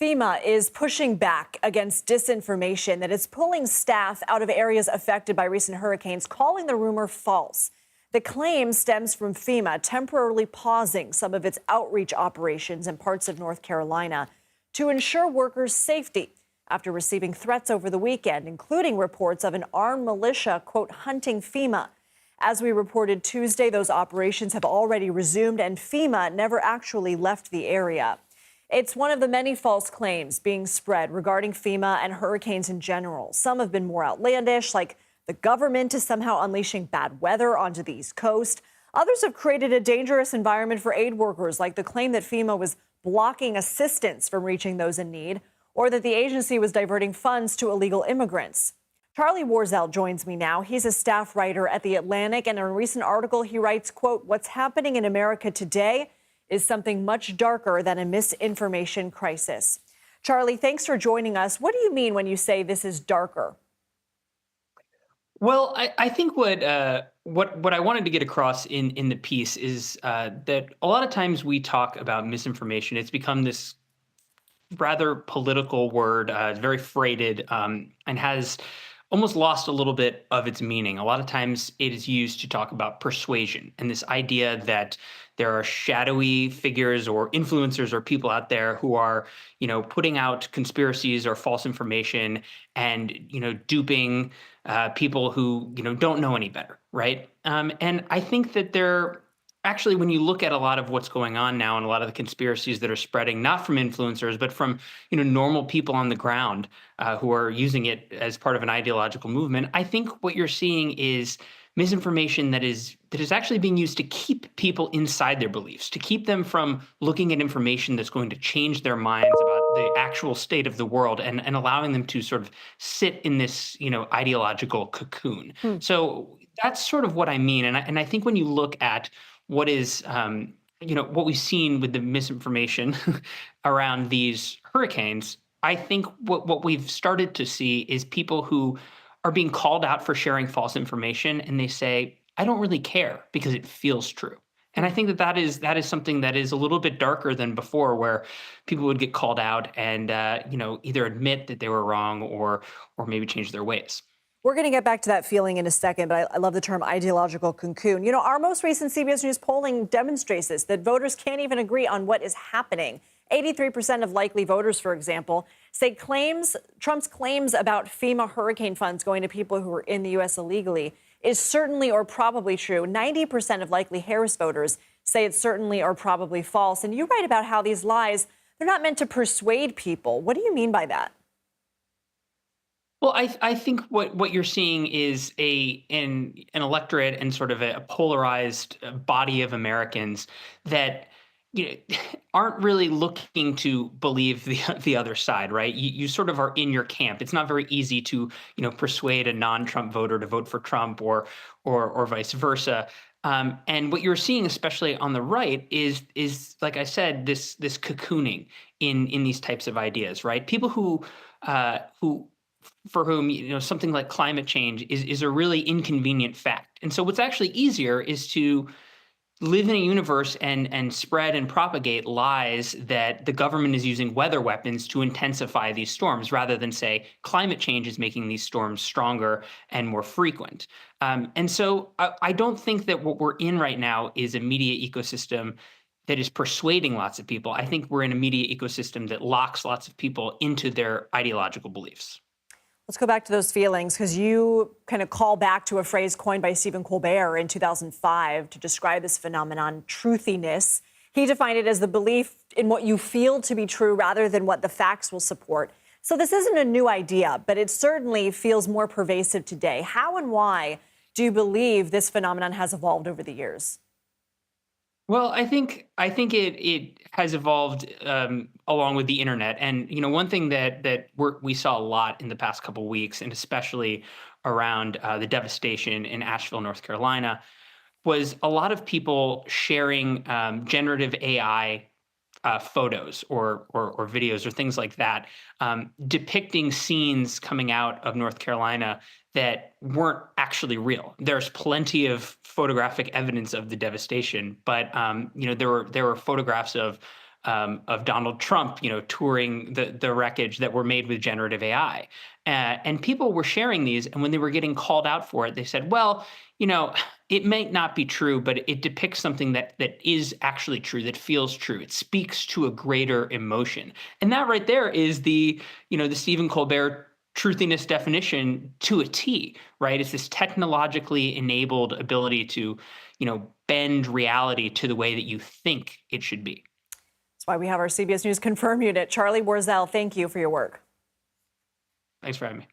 FEMA is pushing back against disinformation that is pulling staff out of areas affected by recent hurricanes, calling the rumor false. The claim stems from FEMA temporarily pausing some of its outreach operations in parts of North Carolina to ensure workers' safety after receiving threats over the weekend, including reports of an armed militia, quote, hunting FEMA. As we reported Tuesday, those operations have already resumed and FEMA never actually left the area. It's one of the many false claims being spread regarding FEMA and hurricanes in general. Some have been more outlandish, like the government is somehow unleashing bad weather onto the East Coast. Others have created a dangerous environment for aid workers, like the claim that FEMA was blocking assistance from reaching those in need, or that the agency was diverting funds to illegal immigrants. Charlie Warzel joins me now. He's a staff writer at The Atlantic, and in a recent article, he writes, quote, "What's happening in America today is something much darker than a misinformation crisis." Charlie, thanks for joining us. What do you mean when you say this is darker? Well, I think what I wanted to get across in the piece is that a lot of times we talk about misinformation. It's become this rather political word, very freighted, and has almost lost a little bit of its meaning. A lot of times it is used to talk about persuasion and this idea that there are shadowy figures or influencers or people out there who are, putting out conspiracies or false information and, duping people who, don't know any better, right? And I think that they're actually, when you look at a lot of what's going on now and a lot of the conspiracies that are spreading, not from influencers, but from, normal people on the ground who are using it as part of an ideological movement, I think what you're seeing is misinformation that is actually being used to keep people inside their beliefs, to keep them from looking at information that's going to change their minds about the actual state of the world and allowing them to sort of sit in this, ideological cocoon. So that's sort of what I mean. And I think when you look at what is, what we've seen with the misinformation around these hurricanes, I think what we've started to see is people who are being called out for sharing false information, and they say, "I don't really care because it feels true." And I think that is something that is a little bit darker than before, where people would get called out and either admit that they were wrong or maybe change their ways. We're going to get back to that feeling in a second, but I love the term ideological cocoon. Our most recent CBS News polling demonstrates this, that voters can't even agree on what is happening. 83% of likely voters, for example, say Trump's claims about FEMA hurricane funds going to people who are in the U.S. illegally is certainly or probably true. 90% of likely Harris voters say it's certainly or probably false. And you write about how these lies, they're not meant to persuade people. What do you mean by that? Well, I think what you're seeing is an electorate and sort of a polarized body of Americans that aren't really looking to believe the other side, right? You sort of are in your camp. It's not very easy to persuade a non-Trump voter to vote for Trump or vice versa. And what you're seeing, especially on the right, is like I said, this cocooning in these types of ideas, right? People who for whom something like climate change is a really inconvenient fact. And so what's actually easier is to live in a universe and spread and propagate lies that the government is using weather weapons to intensify these storms, rather than say climate change is making these storms stronger and more frequent. And so I don't think that what we're in right now is a media ecosystem that is persuading lots of people. I think we're in a media ecosystem that locks lots of people into their ideological beliefs. Let's go back to those feelings, because you kind of call back to a phrase coined by Stephen Colbert in 2005 to describe this phenomenon, truthiness. He defined it as the belief in what you feel to be true rather than what the facts will support. So this isn't a new idea, but it certainly feels more pervasive today. How and why do you believe this phenomenon has evolved over the years? Well, I think it has evolved along with the internet, and one thing that we saw a lot in the past couple weeks, and especially around the devastation in Asheville, North Carolina, was a lot of people sharing generative AI photos or videos or things like that, depicting scenes coming out of North Carolina that weren't actually real. There's plenty of photographic evidence of the devastation, but there were photographs of of Donald Trump, touring the wreckage that were made with generative AI. And people were sharing these, and when they were getting called out for it, they said, well, it may not be true, but it depicts something that is actually true, that feels true. It speaks to a greater emotion. And that right there is the Stephen Colbert truthiness definition to a T, right? It's this technologically enabled ability to, bend reality to the way that you think it should be. That's why we have our CBS News Confirm unit. Charlie Warzel, thank you for your work. Thanks for having me.